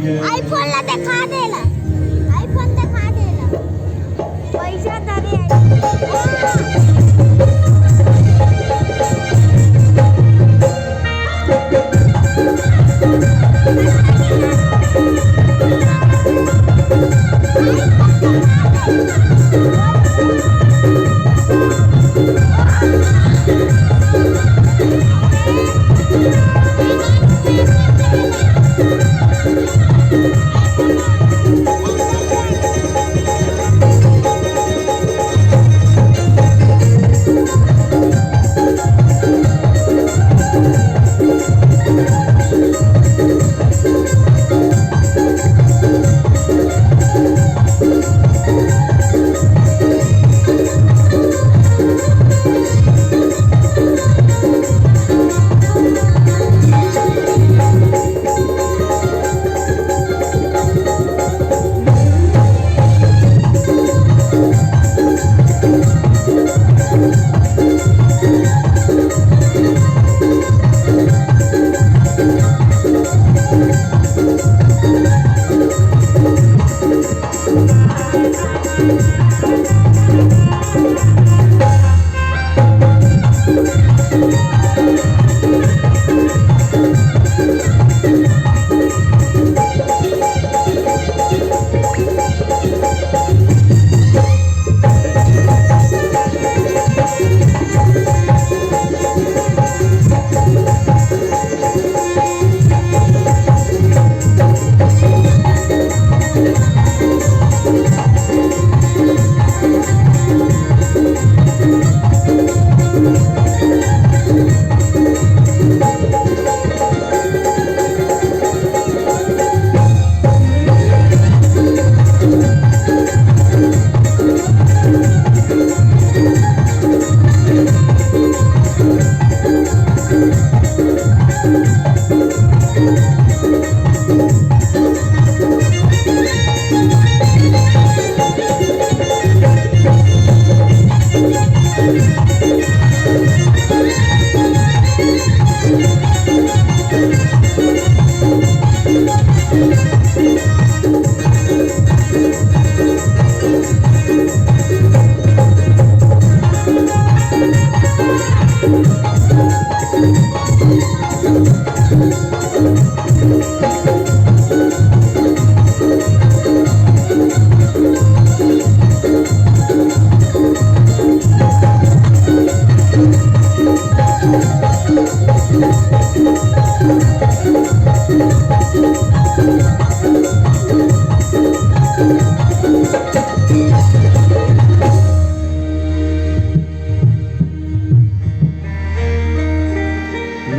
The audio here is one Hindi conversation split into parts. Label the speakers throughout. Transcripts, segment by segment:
Speaker 1: आईफोन ला दिखा देला, आईफोन दिखा देला, पैसा दे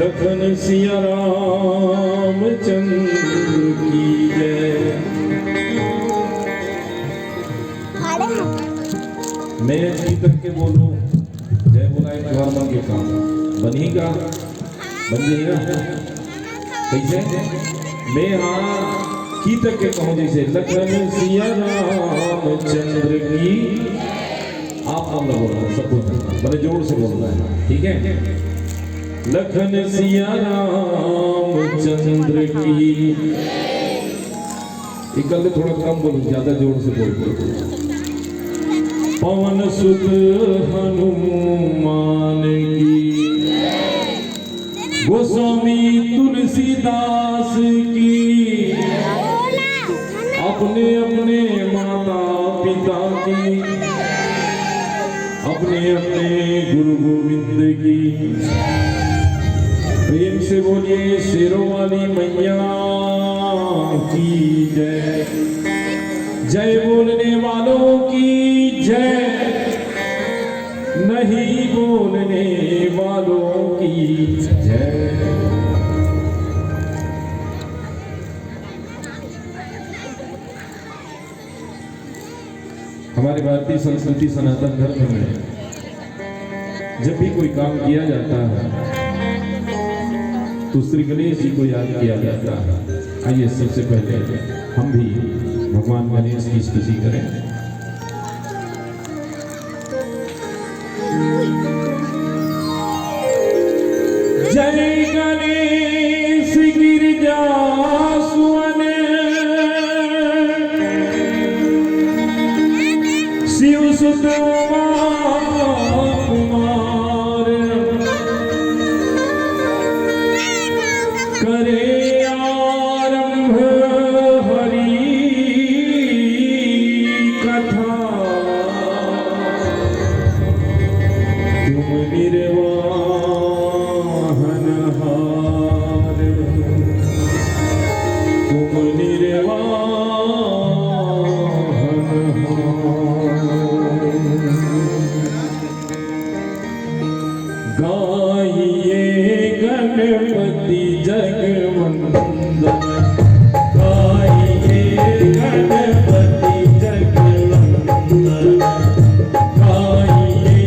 Speaker 2: लखन सिया रामचंद्र की जय। मैं अच्छी करके बोलूं जय बोलाए त्योहार बन के काम बनेगा, बन जाएगा कैसे? मैं हाँ की तक के कहूँ जैसे लखन सिया रामचंद्र की, आप हम लोग बोलना सब बोलना, बड़े जोर से बोलना है, ठीक है? लखन सिया रामचंद्र की। एक गल थोड़ा कम बोलो, ज्यादा जोर से बोलो। पवन सुत हनुमान की, गोस्वामी तुलसीदास की, अपने अपने माता पिता की, अपने अपने गुरु गोविंद की। प्रेम से बोलिए शेरों वाली मैया की जय। जय बोलने वालों की जय, नहीं बोलने वालों की जय। हमारी भारतीय संस्कृति सनातन धर्म में जब भी कोई काम किया जाता है तो श्री गणेश जी को याद किया जाता है। आइए सबसे पहले हम भी भगवान गणेश की स्तुति करें। जय गणेश गिरिजा सुवन तुम निर्वाण गाइए गणपति जगवंदन, गाइए गणपति जगवंदन, गाइए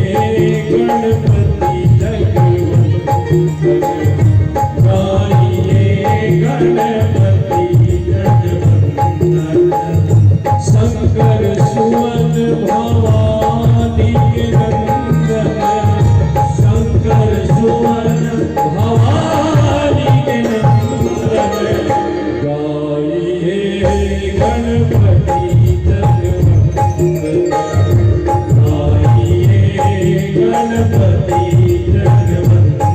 Speaker 2: गणपति जगवंदन, गाइए गणपति जगवंदन। शंकर सुवन भवानी के नंदन, शंकर सुवन भवानी के नंदन, गाइए गणपति जगवंदन, गाइए गणपति जगवंदन।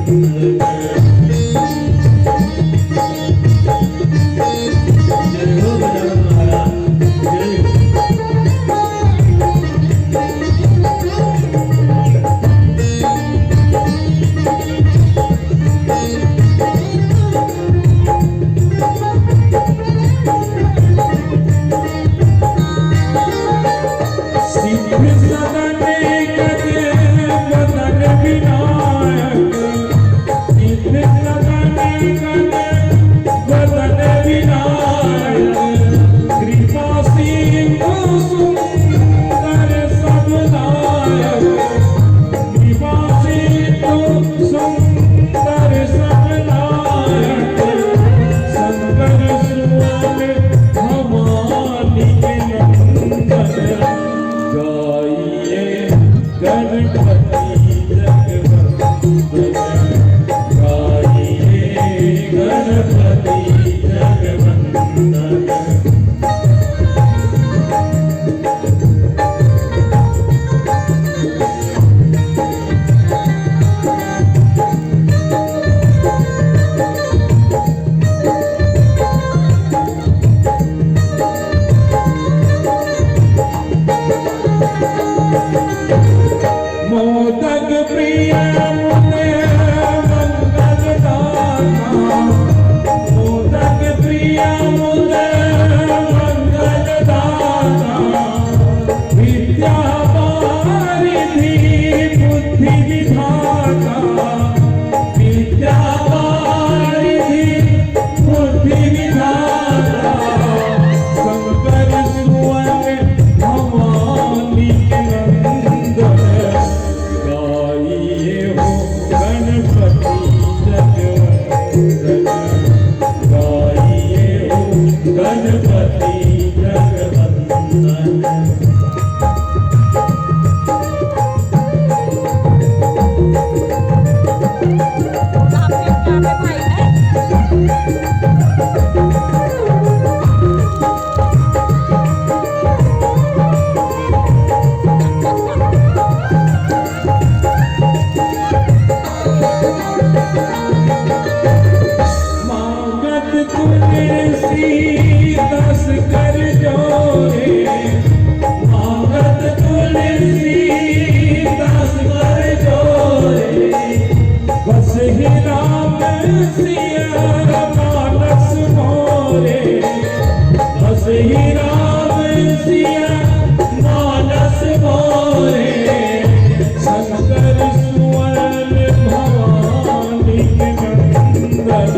Speaker 2: जय हो गजानन महाराज, जय हो। सिद्ध सदन गज वदन विनायक, सिद्ध सदन गज वदन विनायक, कृपा सिंधु सुंदर सब नायक, कृपा सिंधु सुंदर सब नायक, शंकर सुवन भवानी के नंदन, गाइए गणपति जगवंदन, गाइए गणपति जगवंदन। मोदक प्रिय मुने मंगल दाता, मोदक प्रिय मुने मंगल दाता, विद्या वारिधि बुद्धि विधाता, विद्या वारिधि बुद्धि विधाता, शंकर सुवन भवानी के नंदन, गाइए हो गणपति जगवंदन, गाइए हो गणपति जगवंदन। मांगत तुलसी दस कर जोरे, मांगत तुलसी दस कर जोरे, बस ही राम सिया मानस मोरे, बस ही राम सिया मानस मोरे, शंकर सुवन भवानी के नंदन,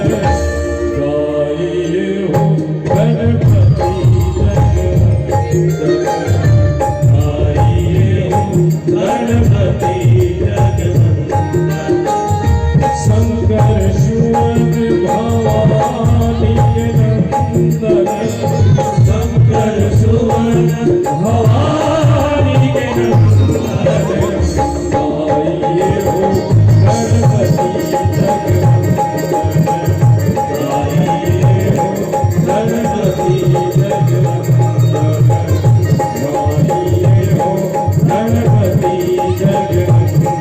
Speaker 2: गाइए हो गणपति जगवंदन, गाइए हो गणपति जगवंदन। शंकर सुवन भवानी के नंदन, शंकर सुवन भवानी के नंदन, गाइए हो गणपति जगवंदन, गाइए हो गणपति जगवंदन, गाइए हो गणपति जगवंदन,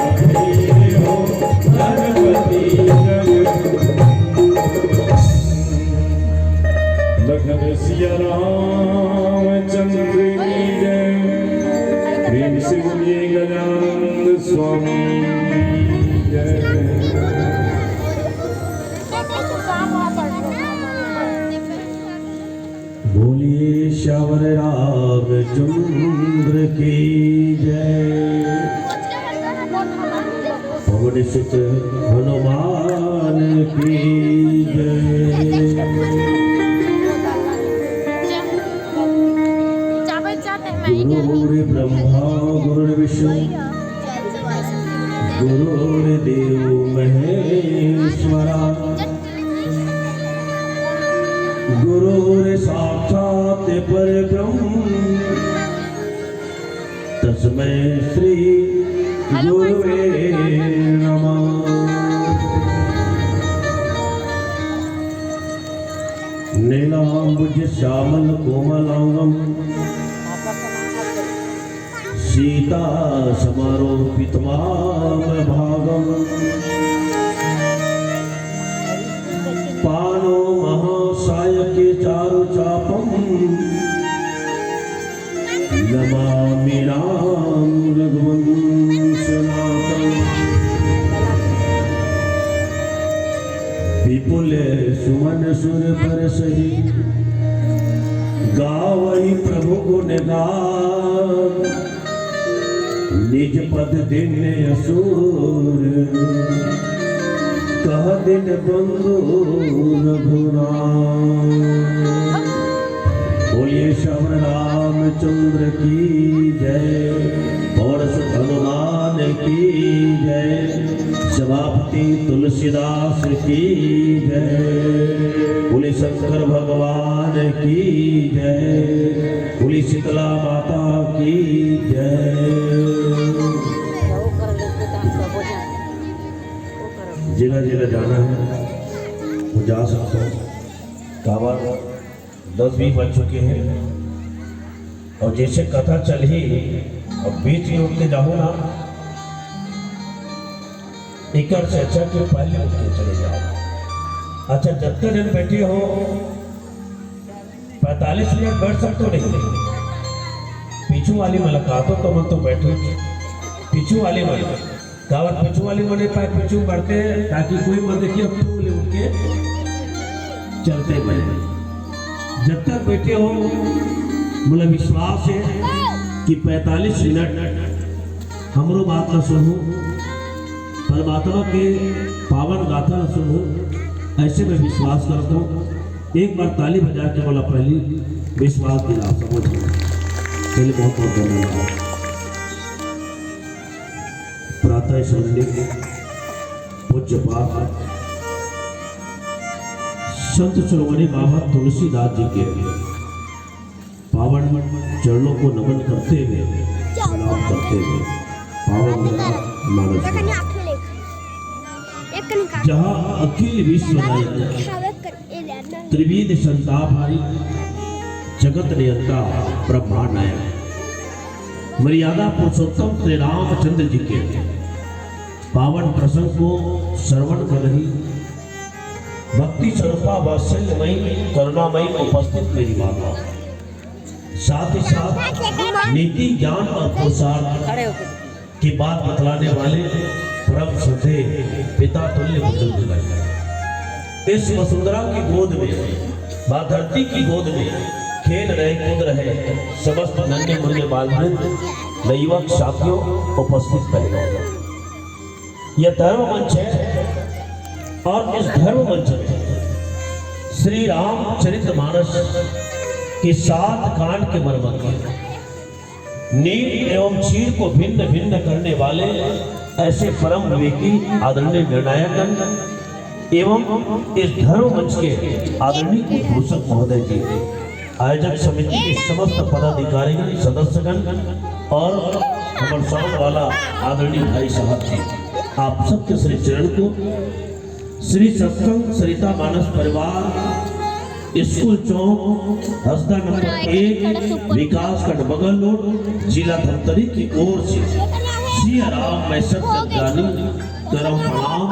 Speaker 2: गाइए हो गणपति जगवंदन। लखन सिया रामचंद्र की जय, प्रेम से बोलिए गजानंद स्वामी जय।
Speaker 1: काम हुआ पड़
Speaker 3: बोलिए श्यावर रामचंद्र की जय। पवन सुत हनुमान की जय। गुरुर्ब्रह्मा गुरुर्विष्णु गुरुर्देव महेश्वरा गुरुर्साक्षात् परब्रह्म तस्मै श्री गुरुवे नमः। नीलांबुज श्यामल कोमलांगम सीता समारोपितमामभागम् पाणो महासायके चारु चापम् नमामि राम रघुवंशनाथम्। विपुल सुमन सुर बरसहि गावहि प्रभु गुण गान। निज पद दिन असुर कह दिन बंधु रघुनाथ। बोलिए श्याम रामचंद्र की जय। और हनुमान की जय। सभापति तुलसीदास की जय। बोले शंकर भगवान की जय। बोली शीतला माता की जय। जिला जिला जाना है वो जा सकता है। कावड़ 10-20 बज चुके हैं और जैसे कथा चल ही और बीच में उठते जाओ ना एक से अच्छा कि पहले उठ के चले जाओ। अच्छा जितने दिन बैठे हो 45 मिनट बैठ सकते हो नहीं। पीछू वाली मुलाकातों तो मन तो बैठो। पीछू वाली मुलाकात कावड़ पीछू वाली मने पाए पीछू बढ़ते हैं ताकि कोई मत देखिए अब तो ले उठ के चलते बने। जब तक बैठे हो मुझे विश्वास है कि 45 मिनट हमरो बात न सुनू परमात्मा के पावन गाथा न सुनू ऐसे में विश्वास करता हूँ। एक बार ताली बजा के बोला पहली विश्वास दिला समझ चलिए बहुत बहुत धन्यवाद। प्रातः स्मरणीय पूज्य पाठ संत शिरोमणि बाबा तुलसीदास जी के पावन चरणों को नमन करते हुए प्रणाम करते हुए पावन मानस जहाँ अखिल विश्व त्रिविध संतापहारी जगत नियंता ब्रह्मांड नायक मर्यादा पुरुषोत्तम श्री रामचंद्र जी के पावन प्रसंग को श्रवण कर रही भक्ति स्वरूपा वात्सल्यमयी करुणामयी उपस्थित मेरी माता साथ ही साथ नीति ज्ञान और पुरुषार्थ की बात बतलाने वाले परम श्रद्धेय पिता तुल्य बुजुर्ग इस वसुंधरा की गोद में मां धरती की गोद में खेल रहे कूद रहे समस्त नन्हे मुन्ने बालवृंद युवक साथियों उपस्थित रहे। यह धर्म मंच है और इस धर्म मंच में श्री रामचरितमानस के 7 कांड के मर्मज्ञ नील एवं चीर को भिन्न भिन्न करने वाले ऐसे परम विवेकी आदरणीय निर्णायकगण एवं इस धर्म मंच के आदरणीय कुलभूषण महोदय जी आयोजक समिति के समस्त पदाधिकारीगण सदस्यगण और हमारे साउंड वाला आदरणीय भाई साहब जी आप सबके श्री चरण को श्री सत्संग सरिता मानस परिवार स्कूल चौक हसदा नंबर 1 विकास खंड बगल रोड जिला धमतरी की ओर से श्री राम मैं सत्य ज्ञानी करम प्रणाम।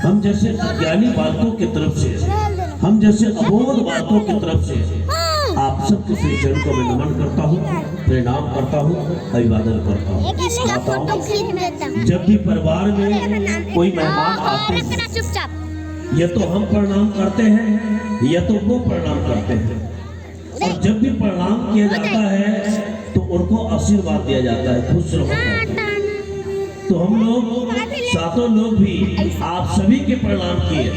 Speaker 3: हम जैसे ज्ञानी बालकों की तरफ से हम जैसे अबोध बालकों की तरफ से आप सबके श्री चरण को मैं नमन करता हूँ प्रणाम करता हूँ अभिवादन करता हूँ। जब भी परिवार में कोई मेहमान आते हैं या तो हम प्रणाम करते हैं या तो वो प्रणाम करते हैं। और जब भी प्रणाम किया जाता है तो उनको आशीर्वाद दिया जाता है, खुश रहो कहते हैं। तो हम लोग सातों लोग भी आप सभी के प्रणाम किए।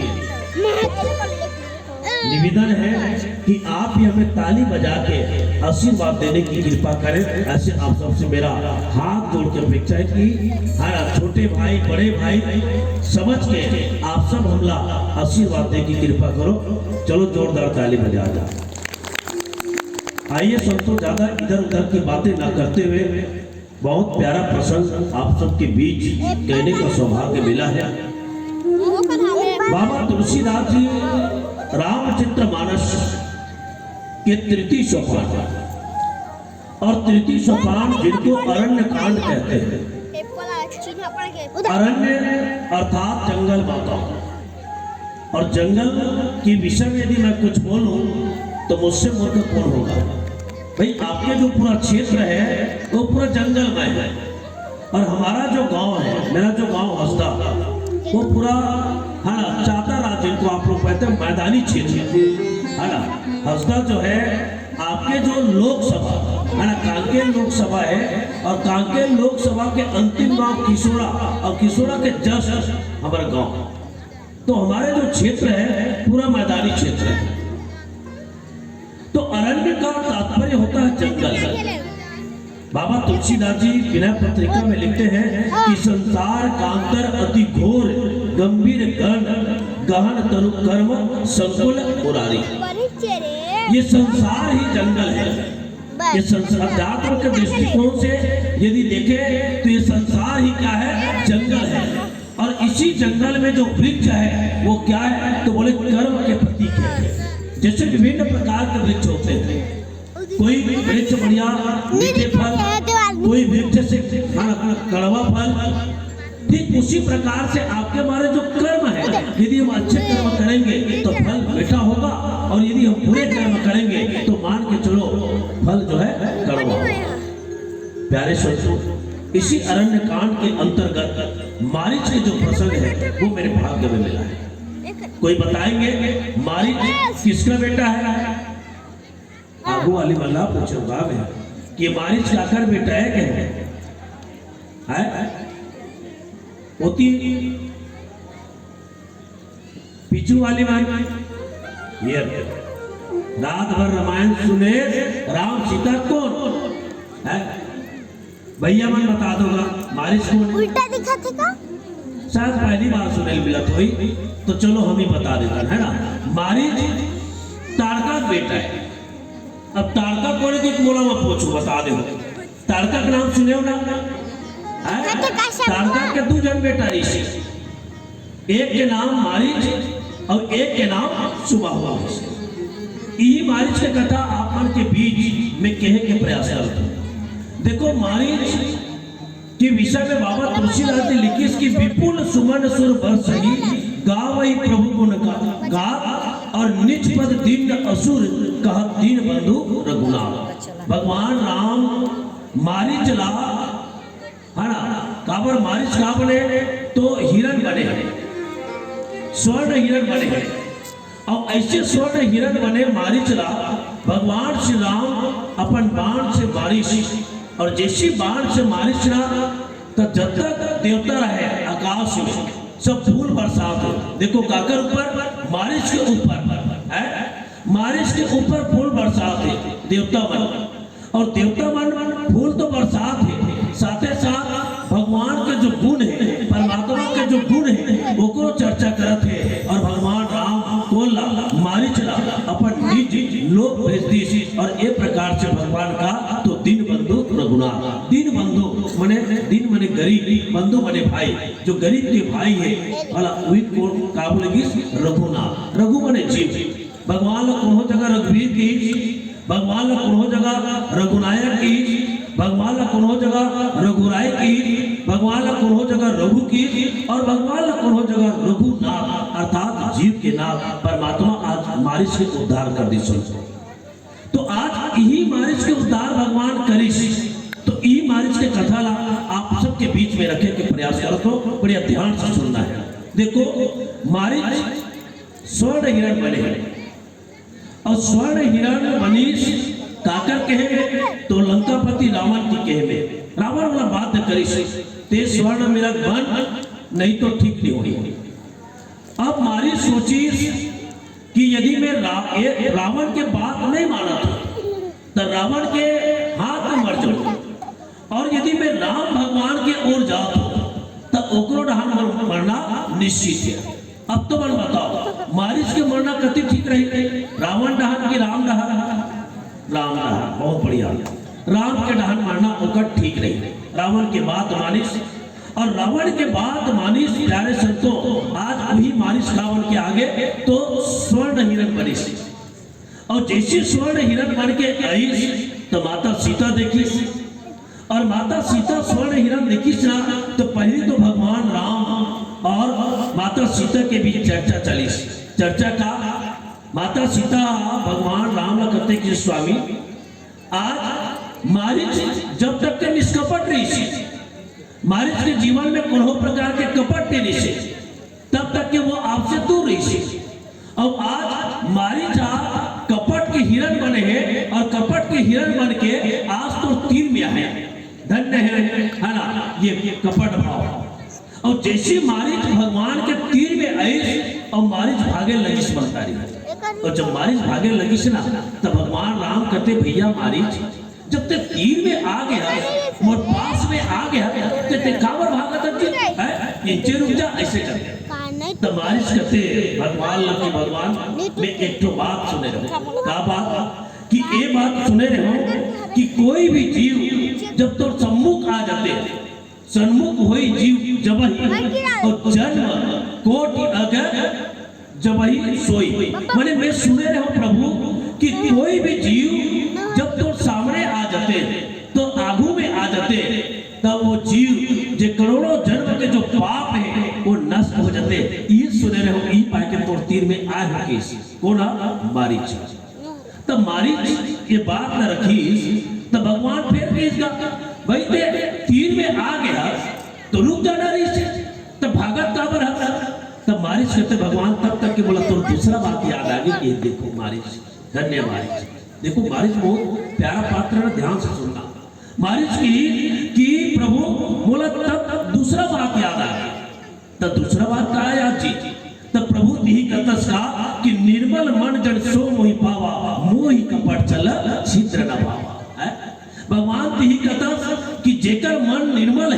Speaker 3: निवेदन है कि आप भी हमें ताली बजा के आशीर्वाद देने की कृपा करें। ऐसे आप सबसे मेरा हाथ जोड़ के अपेक्षा है कि हर छोटे भाई बड़े भाई समझ के आप सब हमला आशीर्वाद देने की कृपा करो। चलो जोरदार ताली बजा जा। आइए संतों, ज्यादा इधर उधर की बातें ना करते हुए बहुत प्यारा प्रसंग आप सबके बीच कहने का सौभाग्य मिला है। बाबा तुलसीदास जी रामचरित्र मानस के तृतीय सोपान और तृतीय सोपान जिनको अरण्य कांड कहते हैं। अरण्य अर्थात जंगल माता। और जंगल के विषय में यदि मैं कुछ बोलूं तो मुझसे मूर्ख कौन होगा। भाई आपके जो पूरा क्षेत्र है वो पूरा जंगलमय है। और हमारा जो गांव है, मेरा जो गांव हंसदा, वो पूरा है ना चाताराज, जिनको आप लोग कहते हैं मैदानी क्षेत्र है ना। हंसदा जो है आपके जो लोकसभा है ना, कांकेर लोकसभा है। और कांकेर लोकसभा के अंतिम गांव किशोरा, और किशोरा के जस्ट हमारा गांव। तो हमारे जो क्षेत्र है पूरा मैदानी क्षेत्र है। तो अरण्य का तात्पर्य होता है जंगल। बाबा तुलसीदास जी विनय पत्रिका में लिखते हैं कि संसार कांतर अति घोर गंभीर गहन तनु कर्म संकुल मुरारी। ये संसार ही जंगल है। ये संसार जातक के दृष्टिकोण से यदि देखे तो ये संसार ही क्या है, जंगल है। और इसी जंगल में जो वृक्ष है वो क्या है, तो बोले कर्म के प्रतीक है। जैसे विभिन्न प्रकार के वृक्ष होते हैं, कोई वृक्ष बढ़िया मीठे फल, कोई वृक्ष से कड़वा फल। ठीक उसी प्रकार से आपके हमारे जो कर्म है, यदि हम अच्छे कर्म करेंगे तो फल मीठा होगा, और यदि हम बुरे कर्म करेंगे तो मान के चलो फल जो है कड़वा होगा। प्यारे सोचो, इसी अरण्य कांड के अंतर्गत मारीच के जो प्रसंग है वो मेरे भाग्य में मिला है। कोई बताएंगे मारीच किसका बेटा है? आगू वाली मल्ला पूछूंगा मैं कि मारीच काकर बेटा है क्या है? होती पीछू वाली मान ये रात भर रामायण सुने, राम सीता कौन है? भैया मन बता दोगा मारीच कौन?
Speaker 1: उल्टा दिखा थे का?
Speaker 3: शायद पहली बार सुने मिलत हुई, तो चलो हम ही बता देते हैं ना। मारीच ताड़का बेटा है। अब ताड़का कौन है तो बोला मैं पूछू, बता दे। ताड़का का नाम सुने हो ना? ताड़का के दो जन बेटा ऋषि, एक के नाम मारीच और एक के नाम सुबाहुआ। यही मारीच के कथा आप मन के बीच में कहे के प्रयास करते हैं। देखो मारीच के विषय में बाबा तुलसीदास जी लिखी, इसकी विपुल सुमन सुर बरसही गावई प्रभु गुण गा, और निज पद दीन असुर कह दीन बंधु रघुनाथ। भगवान राम मारीच ला है ना, काबर मारीच का बने तो हिरण बने हैं, स्वर्ण हिरण बने हैं। और ऐसे स्वर्ण हिरण बने मारीच ला भगवान श्री राम अपन बाण से बारिश, और जैसी बाण से मारीच ला तो जब तक देवता रहे आकाश में सब फूल बरसात हो। देखो काकर ऊपर, मारीच के ऊपर है, मारीच के ऊपर फूल बरसात है देवता मन। और देवता मन फूल तो बरसात है, साथ ही साथ भगवान के जो गुण है, परमात्मा के जो गुण है वो को चर्चा करते हैं। और भगवान राम कोला मारीच ला अपन निज लोक भेज दी। और एक प्रकार से भगवान का तो दीन बंधु रघुनाथ। दीन बंधु मने दीन मने गरीब, बंधु मने भाई। जो गरीब के भाई है वाला वही कौन का बोलेगी? रघुनाथ। रघु मने जीव। भगवान लोग कौन जगह रघुवीर की, भगवान लोग कौन जगह रघुनायक की, भगवान लोग कौन जगह रघुराय की, भगवान लोग कौन जगह रघु की, और भगवान लोग कौन जगह रघुनाथ अर्थात जीव के नाथ परमात्मा आज मारीच के उद्धार कर दी। तो आज यही मारीच के उद्धार भगवान करी। तो यही मारीच के कथा ला आप सबके बीच में रखे के प्रयास करो, तो बढ़िया ध्यान से सुनना है। देखो मारीच स्वर्ण हिरण बने और स्वर्ण हिरण मनीष काकर कहे तो लंकापति रावण की कहे में रावण वाला बात करी से ते स्वर्ण मेरा बन नहीं तो ठीक नहीं होगी। अब मारी सोची कि यदि मैं रावण के बात नहीं माना तो रावण के हाथ में मर जाऊं और यदि मैं राम भगवान के ओर जाऊं तो ओकरो डहान मरना निश्चित है। अब तो मन बताओ मारिच के मरना कति ठीक रही, रावण डहान की राम डहान? राम डहान बहुत बढ़िया, राम के डहान मरना ओकर ठीक रही। रावण के बाद मानिस और रावण के बाद मानिस प्यारे संतों आज वही मानिस रावण के आगे तो स्वर्ण हिरण बनिस और जैसे स्वर्ण हिरण बन के आई तो माता सीता देखी और माता सीता स्वर्ण हिरण देखी ना तो पहले तो भगवान राम और माता सीता के बीच चर्चा चली। चर्चा का माता सीता भगवान राम कहते कि स्वामी आज मारिच जब तक के निष्कपट रही मारिच के जीवन में कोनो प्रकार के कपट नहीं रही तब तक के वो आपसे दूर रही और आज मारिच कपट के हिरण बने हैं और कपट के हिरण बन के आज तो तीर में आए धन्य है ना ये कपट भाव। और जैसे मारिच भगवान के तीर में आई और मारिच भागे लगी बनता रही और जब मारिच भागे लगी ना तब भगवान राम कहते भैया मारिच जब तक तीर में आ गया और पास में आ गया तो ते कावर भागा तक है नीचे रुक जा ऐसे करते तब मारिच कहते भगवान लगे भगवान मैं एक तो बात सुने रहो क्या बात कि ये बात सुने रहो कि कोई भी जीव जब तो सम्मुख आ जाते सन्मुख होई जीव जब ही और जन्म कोटि अगर जब ही सोई मैंने मैं सुने रहो प्रभु कि कोई भी जीव जब तो सामने आ जाते तो आगू में आ जाते तब वो जीव जो करोड़ों जन्म के जो पाप है वो नष्ट हो जाते। ये सुने रहो ई पाके तोड़ तीर में आए हो केस कोना मारिच तब मारिच ये बात न रखी तब भगवान फिर इसका भाई ते तीर में आ गया तो रुक जाना रही से तब भागत का बर तब मारिच कहते भगवान तब तक के बोला तो दूसरा बात याद आ गई ये देखो मारिच धन्य मारिच देखो मारिच बहुत प्यारा पात्र है ध्यान से सुनना मारिच की प्रभु बोला तब दूसरा बात याद आ गई तब दूसरा बात का याद जी तब प्रभु यही कतस का कि निर्मल मन जन सो मोहि पावा मोहि कपट चल छिद्र न पावा भगवान यही कतस कि जेकर मन निर्मल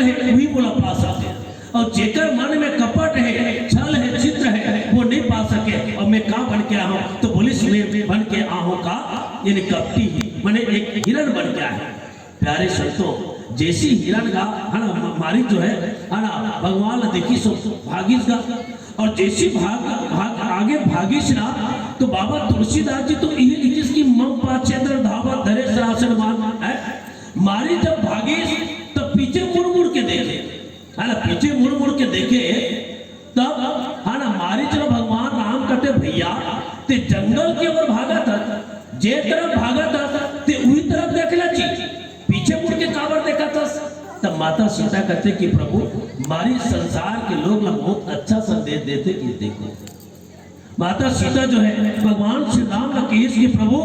Speaker 3: है वही बोला पा सकते और जेकर मन में कपट है छल है चित्र है वो नहीं पा सके और मैं कहाँ बन के आया तो पुलिस में बन के आऊँ का यानी कपटी ही मैंने एक हिरण बन के आया। प्यारे संतों जैसी हिरण का है ना मारी जो है ना भगवान देखी सो भागीस का और जैसी भाग आगे भागीस ना तो बाबा तुलसीदास जी तो यही जिसकी मम पाचेंद्र धावत धरे सरासन मान है मारी जब भागीस तब पीछे मुड़ के देखे है ना पीछे मुड़ के देखे तब है ना मारी चलो भगवान राम कहते भैया ते जंगल की ओर भागा था जे तरफ भागा था ते उही तरफ देखला जी पीछे मुड़ के काबर देखा था तब माता सीता कहते कि प्रभु मारी संसार के लोग बहुत अच्छा संदेश देते कि देखो माता सीता जो है भगवान श्री राम का केस के प्रभु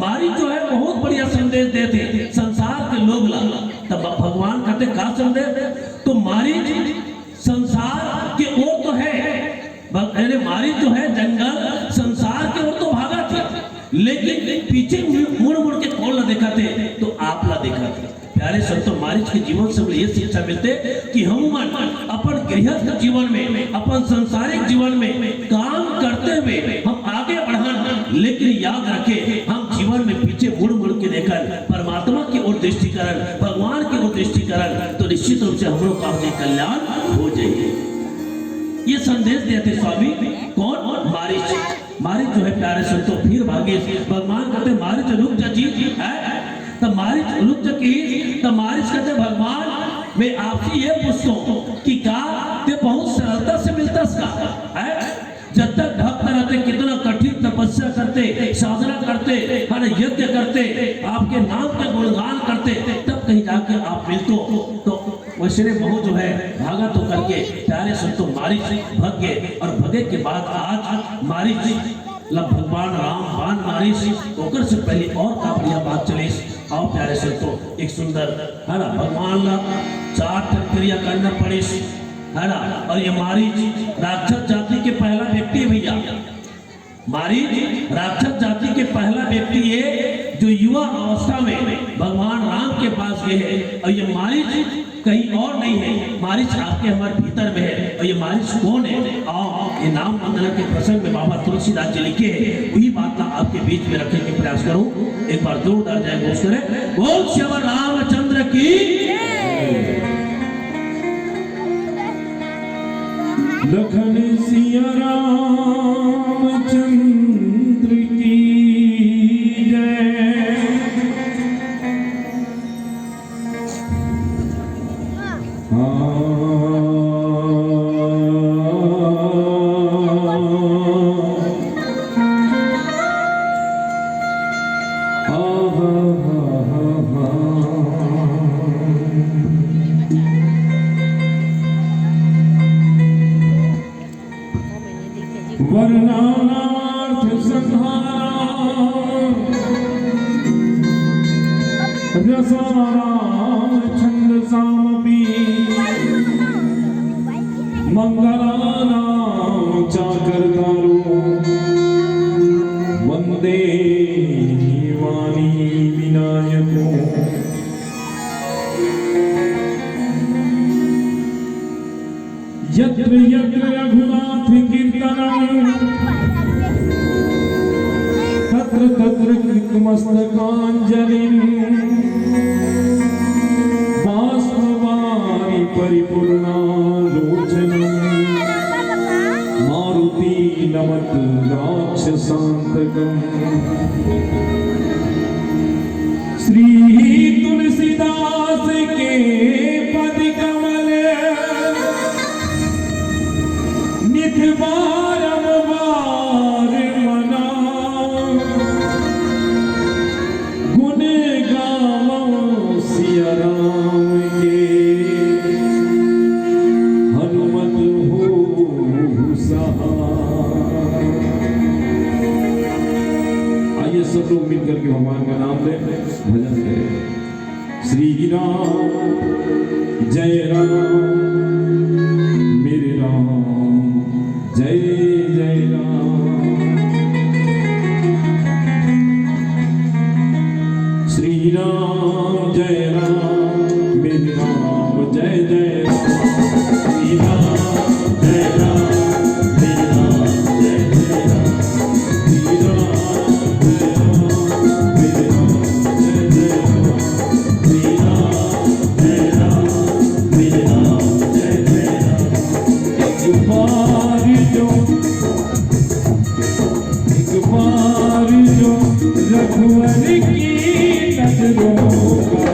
Speaker 3: मारी जो है बहुत बढ़िया संदेश देते संसार के लोग तब भगवान कहते क्या संदेश तो मारी संसार के ओर तो है अरे मारी जो है जंगल संसार के ओर तो भागा थे लेकिन पीछे मुड़ के कौन ला देखा थे तो आप ला देखा थे। प्यारे संतों मारिच के जीवन से ये शिक्षा मिलते कि हम अपन गृहस्थ जीवन में अपन सांसारिक जीवन में काम करते हुए हम आगे बढ़ान लेकिन याद रखें हम जीवन में पीछे मुड़ के देखकर परमात्मा की ओर दृष्टि करन भगवान की ओर दृष्टि करन तो निश्चित रूप से हम लोग का कल्याण हो जाएगा। ये संदेश देते स्वामी कौन मारिच जो है प्यारे संतों फिर भागे भगवान कहते मारिच रुक जा जी है तब मारिच रुक जा की तब मारिच कहते भगवान मैं आपसे ये पूछता हूँ कि क्या ते बहुत सरलता से मिलता है जब तक भक्त रहते कितना कठिन तपस्या करते साधना करते हर यज्ञ करते आपके नाम के गुणगान करते तब कहीं जाके आप मिलते तो वैसे बहुत जो है भागा तो कर के प्यारे संतों मारिच भग गए और भगे के बाद आज मारिच भगवान राम बाण मारिच ओकर से पहले और का बढ़िया बात चले। आओ प्यारे संतों एक सुंदर है ना भगवान ला 4 क्रिया करना पड़े है ना। और ये मारिच राक्षस जाति के पहला व्यक्ति है भैया। मारिच राक्षस जाति के पहला व्यक्ति है जो युवा अवस्था में भगवान राम के पास गए हैं। और ये मारिच कहीं और नहीं है, मारिच आपके हमारे भीतर में है। और ये मारिच कौन है? आओ ये नाम वंदना के प्रसंग में बाबा तुलसीदास जी लिखे हैं, वही बात आपके बीच में रखने के प्रयास करूं। एक बार जोरदार जय घोष करें, बोल श्री रामचंद्र की।
Speaker 2: लखन सिया रामचंद्र की जय। वर्णनार्थ संहारा रसाराम छंद सामपी मंगलानाम चाकरतारो वंदे वाणी विनायको। यत्र यत्र रघुनाथ कीर्तनं तत्र तत्र कृतमस्तकाञ्जलिं बाष्पवारि परिपूर्णालोचनं मारुति नमत राक्षसान्तकम्। श्री तुलसीदास के पद कमल नित बारंबार मना गुण गावों सिया राम के हनुमत हो सहाय। आइए सब लोग मिलकर के भगवान का नाम ले भजन करें। श्री राम जय राम मेरे राम जय जय राम। श्री राम जय राम मेरे राम जय जय राम। श्री राम जय राम मेरे राम जय जय राम। श्री राम जय राम मेरे राम जय जय राम। श्री राम जय राम मेरे राम जय जय राम। एक बार जो रघुवर की नजरों का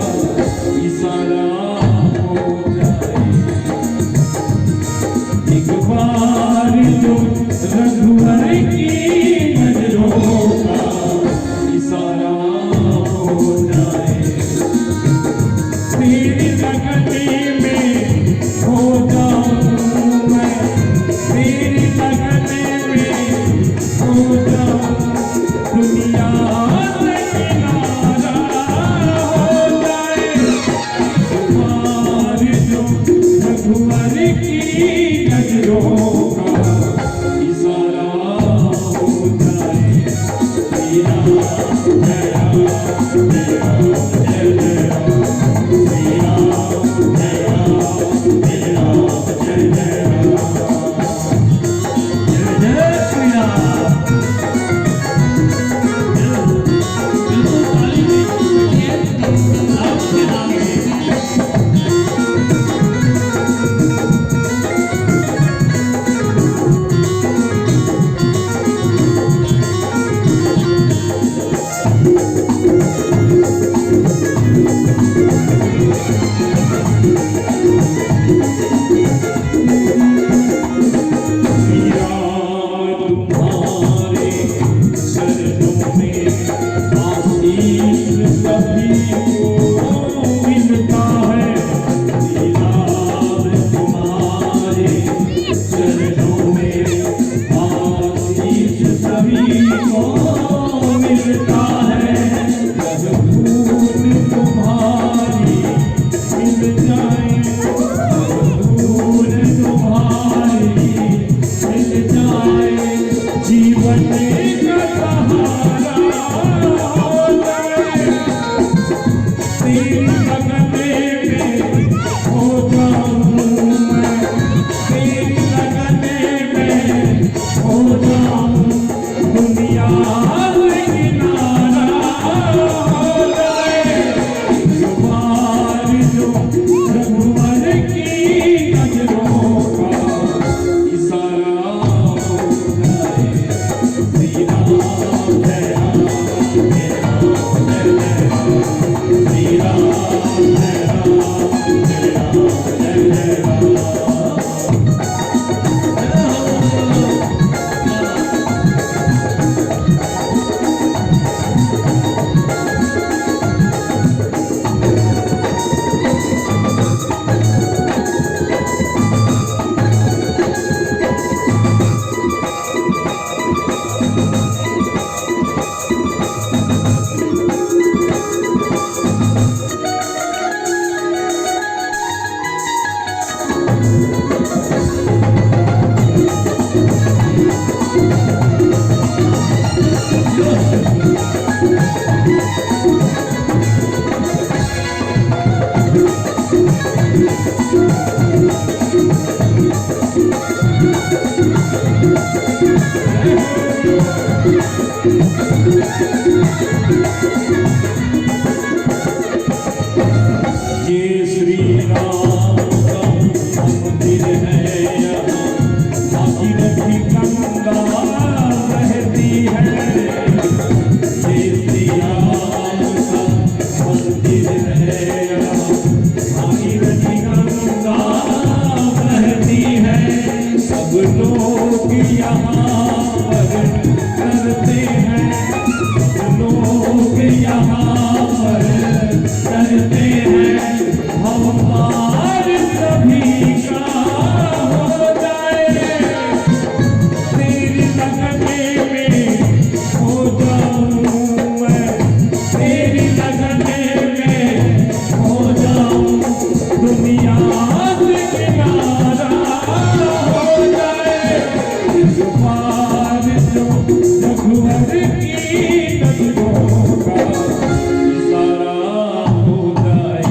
Speaker 2: इशारा हो जाए। एक बार जो रघुवर की नजरों का इशारा हो जाए। तेरी लगने में हो जाऊं मैं, तेरी लगने में हो जाऊं, दुनिया से किनारा हो जाए। तुम्हारी जो रघुवर की नजरों का इशारा हो ये श्री राम का मंदिर है यहाँ भागीरथी गंगा बहती है। ये श्री राम का मंदिर है यहाँ भागीरथी गंगा बहती है। सब लोग यहाँ पर करते हैं, सब लोग यहाँ पर करते हैं। हमार सभी का हो जाए, तेरी लगने में हो जाऊं मैं, तेरी लगने में हो जाऊं। दुनिया से किनारा हो जाए, इस पार जो रघुवर की नगरों का इशारा हो जाए।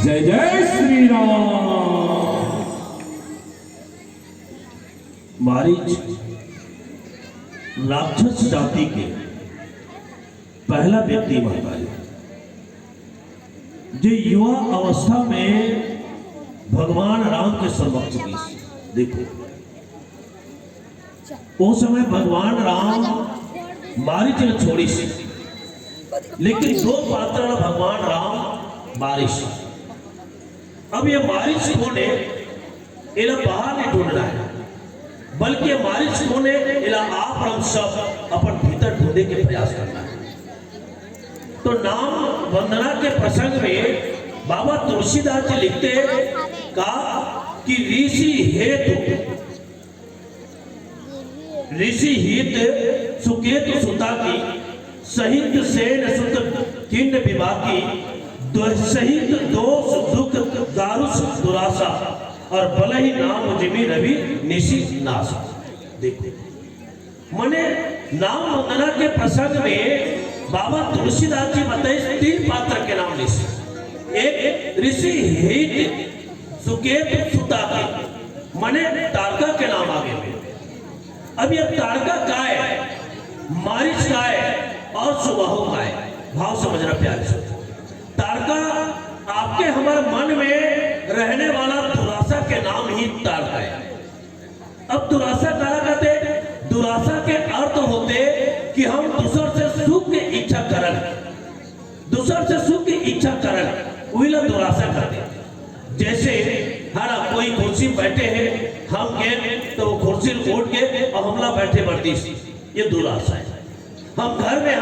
Speaker 2: जय जय श्री राम।
Speaker 3: मारीच राक्षस जाति के पहला व्यक्ति बनता है जो युवा अवस्था में भगवान राम के समक्ष गई। देखो उस समय भगवान राम मारीच ने छोड़ी सी, लेकिन दो पात्र भगवान राम बारिश। अब ये मारीच को ने इला बाहर नहीं ढूंढना है, बल्कि मारीच को ने इला आप हम सब अपन भीतर ढूंढने के प्रयास करना है। तो नाम वंदना के प्रसंग में बाबा तुलसीदास जी लिखते कहा कि ऋषि हित सुकेतु सुता की सहित सेन सुत किन्न विभागी सहित दोष दुख दारुष दुरासा और बल ही नाम जिमी रवि निशि नासा। देखो मने नाम वंदना के प्रसंग में बाबा तुलसीदास जी बताए तीन पात्र के नाम ऋषि। एक ऋषि हित सुकेत सुता के मने तारका के नाम आगे में। अब ये तारका का है, मारीच का है और सुबाहु का है। भाव समझना प्यारे से। तारका आपके हमारे मन में रहने वाला दुरासा के नाम ही तारका है। अब दुरासा काला कहते, दुरासा के अर्थ होते कि हम दूसर से सुख की इच्छा करन, दूसर से सुख की इच्छा करन, वही दुरासा करते। जैसे हर कोई कुर्सी बैठे हैं, हम गए तो वो कुर्सी उठ के और हमला बैठे बढ़ती, ये दुरासा है। हम घर में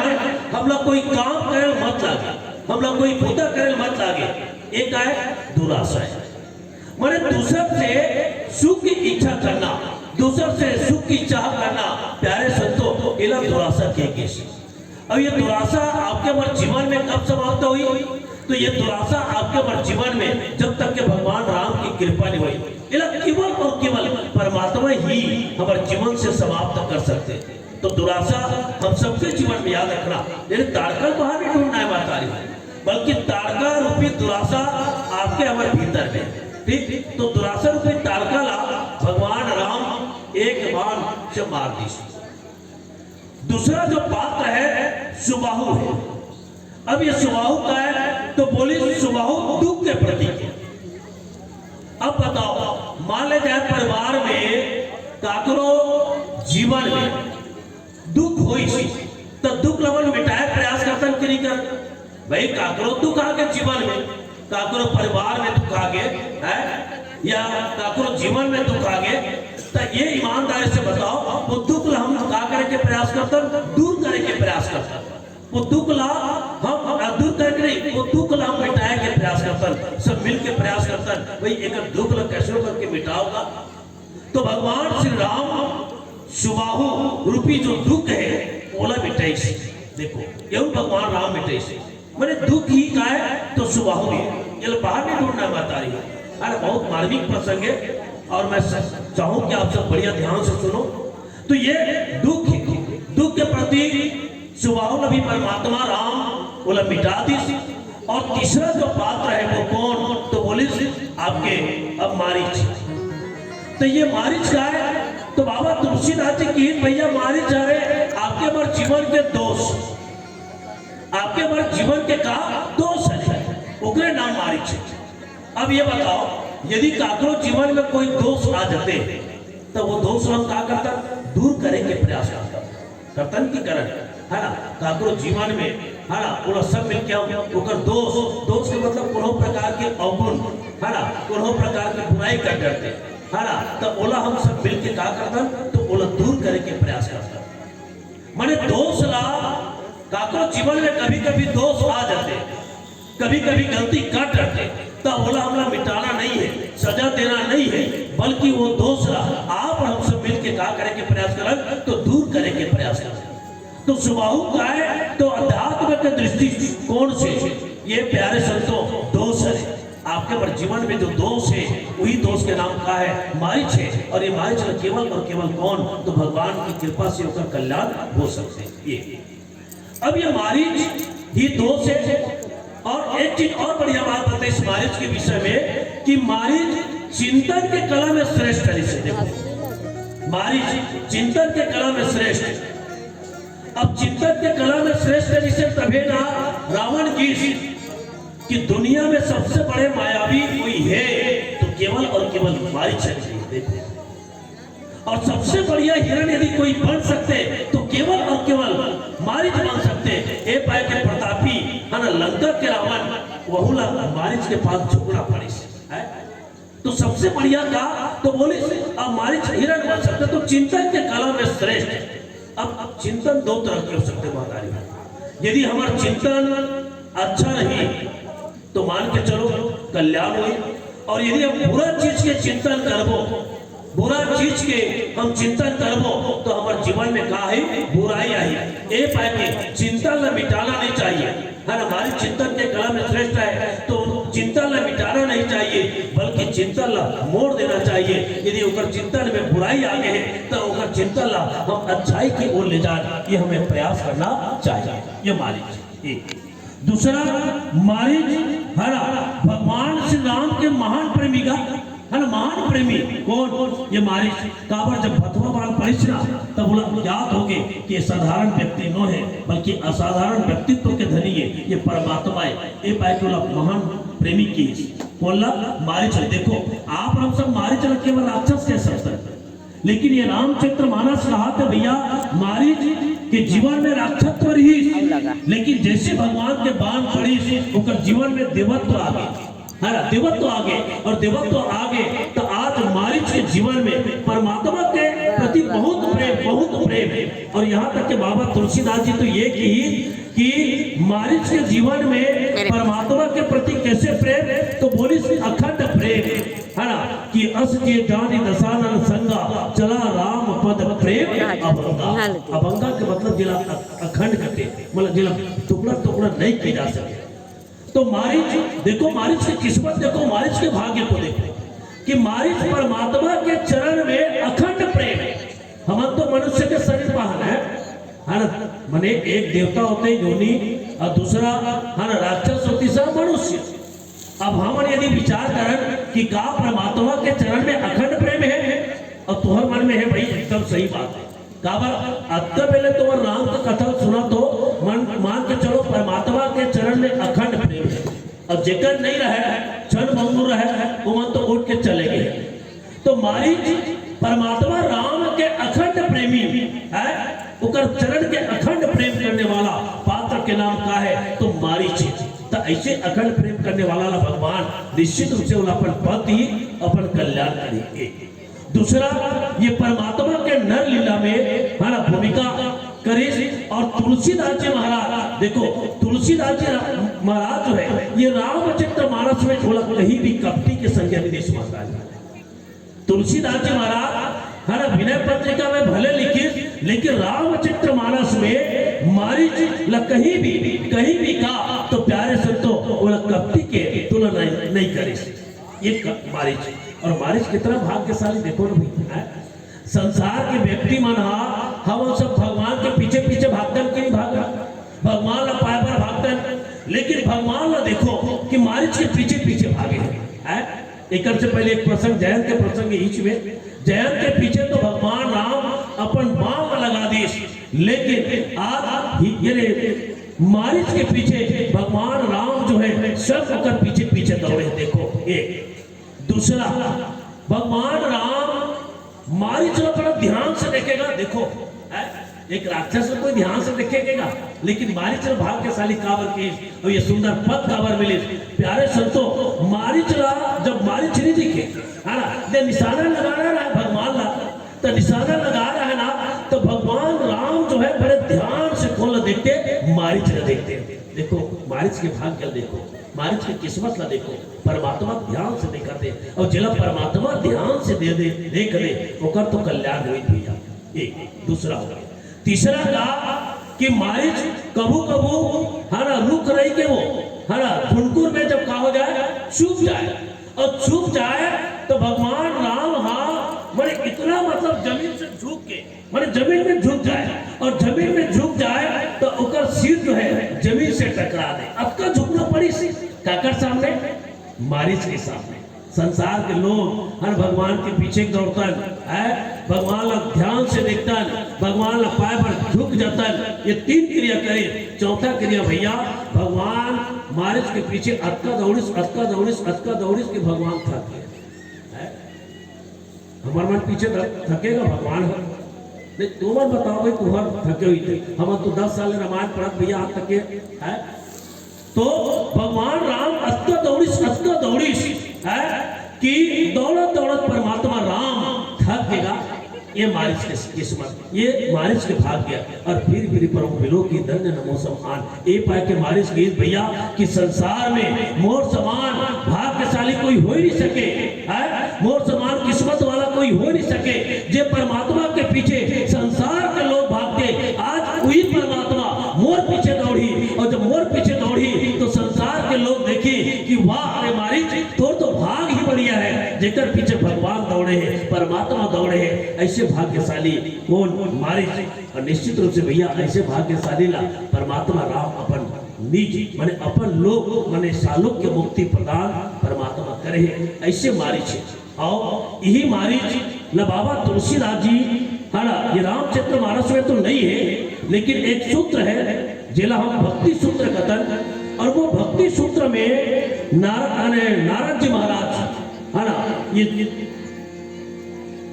Speaker 3: हमला कोई काम करे मत लागे, हमला कोई पूजा करे मत लागे, एक है दुरासा है। माने दूसर से सुख की इच्छा करना, दूसर से सुख की चाह करना, प्यारे संतों इला दुरासा के केस। अब ये दुरासा आपके हमारे जीवन में कब समाप्त हुई? तो ये दुरासा आपके हमारे जीवन में जब तक के भगवान राम की कृपा नहीं हुई, इला केवल और केवल परमात्मा ही हमारे जीवन से समाप्त कर सकते। तो दुरासा हम सबके जीवन में याद रखना, यानी तारका बाहर नहीं ढूंढना है माता रानी, बल्कि तारका रूपी दुरासा आपके हमारे भीतर में। ठीक, तो दुरासा रूपी तारका ला भगवान राम एक बाण से मार दी। दूसरा जो पात्र है सुबाहु है। अब ये सुबाहु का है तो बोली सुबाहु दुख के प्रतीक है। अब बताओ, मान ले जाए परिवार में काकरो जीवन में दुख होई सी, तो दुख लवन मिटाए प्रयास करता कि नहीं कर भाई? काकरो दुख आगे जीवन में, काकरो परिवार में दुख आगे है या काकरो जीवन में दुख आगे, तो ये ईमानदारी से बताओ वो दुख ला हम का करे के प्रयास करता, दूर करे के प्रयास करता। वो दुख ला हम दूर करके नहीं, वो दुख ला हम मिटाए के प्रयास करता, सब मिल के प्रयास करता भाई एक दुख ला कैसे करके मिटाओगा। तो भगवान श्री राम सुबाहु रूपी जो दुख है ओला मिटाई से। देखो ये भगवान राम मिटाई से, मैंने दुख ही का है तो सुबाहु है। ये बाहर नहीं ढूंढना है महतारी। अरे बहुत मार्मिक प्रसंग है और मैं चाहूं कि आप सब बढ़िया ध्यान से सुनो। तो ये दुख के प्रति सुबाहु नबी परमात्मा राम बोला मिटा दी। और तीसरा जो पात्र है वो कौन, तो बोली आपके अब मारीच। तो ये मारीच का है, तो बाबा तुलसीदास जी की भैया मारीच आ रहे आपके हमारे जीवन के दोष, आपके हमारे जीवन के का दोष है, उकरे नाम मारीच। अब ये बताओ यदि काकरो जीवन में कोई दोष आ जाते तो वो दोष हम क्या करता, दूर करे के प्रयास करतन की करण है ना। काकरो जीवन में है ना पूरा सब मिलके हम दोष के मतलब कोनो प्रकार के अवगुण है ना, कोनो प्रकार की बुराई कर करते है ना, तो ओला हम सब मिलके क्या करतन, तो ओला दूर करे के प्रयास करतन। माने दोष ला काकरो जीवन में कभी कभी दोष आ जाते, कभी कभी गलती कर करते, तो ओला हमला मिटाना नहीं है, सजा देना नहीं है, बल्कि वो दोष आप हम सब मिलके क्या करे के प्रयास करें, तो दूर करे के प्रयास करें। तो सुबाहु का है तो अध्यात्म के दृष्टि कौन से ये प्यारे संतों दोष है आपके पर जीवन में जो दोष है वही दोष के नाम का है मारीच है। और ये मारीच केवल और केवल कौन, तो भगवान की कृपा से होकर कल्याण हो सकते हैं। ये अब ये मारीच ही दोष है। और एक चीज और बढ़िया बात बताए इस मारीच के विषय में कि मारीच चिंतन के कला में श्रेष्ठ है। इसे देखो मारीच चिंतन के कला में श्रेष्ठ। अब चिंतन के कला में श्रेष्ठ है जिसे तभी ना रावण की दुनिया में सबसे बड़े मायावी कोई है तो केवल और केवल मारीच है। और सबसे बढ़िया हिरण यदि कोई बन सकते तो केवल और केवल मारीच बन सकते। ए पाए के प्रतापी है ना लंका के रावण वहुला मारीच के पास झुकना पड़ी है। तो सबसे बढ़िया का तो बोली अब मारीच हिरण बन सकते, तो चिंतन के कला में श्रेष्ठ। अब चिंतन दो तरह के हो सकते महाराज। यदि हमारा चिंतन अच्छा नहीं तो मान के चलो कल्याण हुई, और यदि हम बुरा चीज के चिंतन करबो, बुरा चीज के हम चिंतन करबो तो हमारे जीवन में का है बुराई आई। ए पाए के चिंतन न मिटाना नहीं चाहिए है ना। हमारी चिंतन के कला में श्रेष्ठ है तो चिंतन न मिटाना नहीं चाहिए बल्कि चिंतन ला मोड़ देना चाहिए। यदि उनका चिंतन में बुराई आ गए तो उनका चिंतन ला हम अच्छाई की ओर ले जाए, ये हमें प्रयास करना चाहिए। ये मारीच एक। दूसरा मारीच है ना भगवान श्री राम के महान प्रेमी का है ना, महान प्रेमी कौन, ये मारीच। काबर जब भथुआ बाल पढ़िस ना तब बोला याद हो गए कि ये साधारण व्यक्ति न है बल्कि असाधारण व्यक्तित्व के धनी है, ये परमात्मा है। ये पाए के महान प्रेमी की बोला मारीच। देखो आप हम सब मारीच केवल राक्षस कह सकते हैं, लेकिन ये रामचंद्र मानस कहा था भैया मारीच के जीवन में राक्षसत्व रही, लेकिन जैसे भगवान के बाण पड़ी उनका जीवन में देवत्व आ गए है ना, देवत्व आगे और देवत्व आगे। तो आज मारीच के जीवन में परमात्मा के प्रति बहुत प्रेम है। और यहाँ तक कि बाबा तुलसीदास जी तो ये कि मारीच के जीवन में परमात्मा के प्रति कैसे प्रेम, तो बोली अखंड प्रेम है ना कि अस जे जानी दशानन संगा चला राम पद प्रेम अभंगा। अभंगा के मतलब जिला अखंड करते मतलब जिला टुकड़ा नहीं किया जा सके। तो मारीच देखो, मारीच की किस्मत देखो, मारीच के भाग्य को देखो कि मारीच परमात्मा के चरण में अखंड प्रेम है। हम तो मनुष्य के शरीर वाहन है ना, माने एक देवता होते योनि और दूसरा है ना राक्षस होती सब मनुष्य। अब हम यदि विचार करें कि का परमात्मा के चरण में अखंड प्रेम है और तुम्हारे मन में है भाई एकदम सही बात है। काबर अत्य पहले तो राम का कथा सुना तो मान के चलो परमात्मा के चरण में अखंड प्रेम है। और जेकर नहीं रहे क्षण भंगुर रहे वो मन तो उठ के चले गए। तो मारीच परमात्मा राम के अखंड प्रेमी है, उकर चरण के अखंड प्रेम करने वाला पात्र के नाम का है तो मारीच। तो ऐसे अखंड प्रेम करने वाला भगवान निश्चित रूप से अपन पति अपन कल्याण करेंगे। दूसरा ये परमात्मा के नर लीला में है ना भूमिका करे। और तुलसीदास जी महाराज देखो, तुलसीदास जी महाराज जो है ये रामचरित मानस में थोड़ा कहीं भी कपटी के संज्ञा नहीं दे महाराज। तुलसीदास जी महाराज है ना विनय पत्रिका में भले लिखे, लेकिन रामचरित मानस में मारीच कहीं भी का तो प्यारे संतों कपटी के तुलना नहीं करे ये मारिच। और मारिच कितना भाग्यशाली देखो ना भाई, संसार के व्यक्ति मन हम सब भगवान के पीछे पीछे भागतन कि नहीं भागा, भगवान ला पाए पर भागतन, लेकिन भगवान ला देखो कि मारिच के पीछे पीछे भागे हैं। एक से पहले एक प्रसंग, जयंत के प्रसंग बीच में, जयंत के पीछे तो भगवान राम अपन बाण लगा दी, लेकिन आज ये मारिच के पीछे भगवान राम जो है सब होकर पीछे पीछे दौड़े। देखो एक दूसरा, भगवान राम मारिच को बड़ा ध्यान से देखेगा। देखो एक राक्षस को कोई ध्यान से देखेगा, लेकिन मारिच भाग्यशाली काबर के और ये सुंदर पद काबर मिले। प्यारे संतो, मारिच जब मारिच नहीं दिखे है ना, जब निशाना लगा रहा है भगवान ला, तो निशाना लगा रहा है ना, तो भगवान राम जो है बड़े ध्यान से खोल देखते, मारिच ला देखते। देखो मारिच के भाग्य देखो, मारिच की किस्मत ला देखो, परमात्मा ध्यान से देखते, और जिला परमात्मा ध्यान से देख दे ओकर तो कल्याण हुई भैया। एक दूसरा हो गया। तीसरा का कि मारिच कबू कबू है ना रुक रही के वो है ना ठुनकुर में जब का हो जाए चुप जाए, और चुप जाए तो भगवान राम मैंने इतना मतलब जमीन से झुक के मैंने जमीन में झुक जाए, और जमीन में झुक जाए तो उसका सिर जो है जमीन से टकरा दे। अब का झुकना पड़ी सी काकर सामने, मारिच के सामने। संसार के लोग हर भगवान के पीछे दौड़तन है, भगवान ला ध्यान से देखतन, भगवान ला पाए पर झुक जातन। ये तीन क्रिया करे। चौथा क्रिया भैया, भगवान मारिच के पीछे अटका दौड़िस के भगवान थक गए। हमार मन पीछे थकेगा भगवान है नहीं, तुम बताओ भाई तुम्हार थके हुई थे, हम तो 10 साल रामायण पढ़त भैया आज थके है। तो भगवान राम अटका दौड़िस है कि दौड़त दौड़त परमात्मा राम थक गएगा। ये मारिच के किस्मत, ये मारिच के भाग्य। और फिर परम मिलो की धन्य नमो समान। ए पाए के मारिच गीत भैया कि संसार में मोर समान भाग्यशाली कोई हो ही नहीं सके है, मोर समान किस्मत वाला कोई हो नहीं सके। जे परमात्मा के पीछे संसार के लोग भागते, आज वही परमात्मा मोर पीछे दौड़ी, और जब मोर पीछे दौड़ी तो संसार के लोग देखे कि वाह अरे मारिच तो भाग ही बढ़िया है, जेकर पीछे भगवान दौड़े हैं, परमात्मा दौड़े हैं। ऐसे भाग्यशाली कौन, मारिच। और निश्चित रूप से भैया ऐसे भाग्यशाली ला परमात्मा राम अपन निज माने अपन लोग माने सालोक के मुक्ति प्रदान परमात्मा करे है। ऐसे मारिच है। और यही मारिच ला बाबा तुलसीदास जी है ना, ये रामचरित्र मानस में तो नहीं है, लेकिन एक सूत्र है जिला हम भक्ति सूत्र कथन, और वो भक्ति सूत्र में नारद जी महाराज है ना ये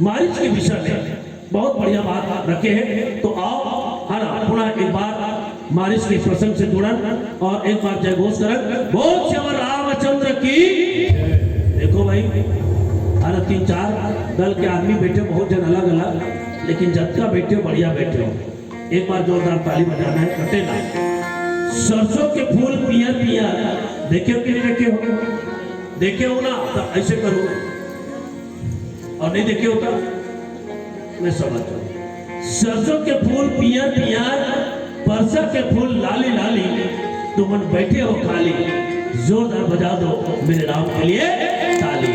Speaker 3: मारिच के विषय में बहुत बढ़िया बात रखे हैं। तो आओ है ना पुनः एक बार मारिच के प्रसंग से जुड़न और एक बार जय घोष करन, बोल श्री रामचंद्र की। देखो भाई अरे 3-4 दल के आदमी बैठे, बहुत जन अलग अलग, लेकिन जत्का बैठे बढ़िया बैठे हो। एक बार जोरदार ताली बजाना है, कटे ना। सरसों के फूल पियर पियर देखे हो कि नहीं देखे हो, देखे हो ना तो ऐसे करो, और नहीं देखे होता मैं समझ। सरसों के फूल पियर पियर, परसा के फूल लाली लाली, तुम मन बैठे हो खाली, जोरदार बजा दो मेरे राम के लिए ताली।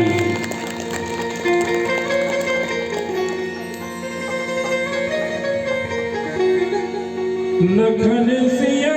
Speaker 2: लखन सिया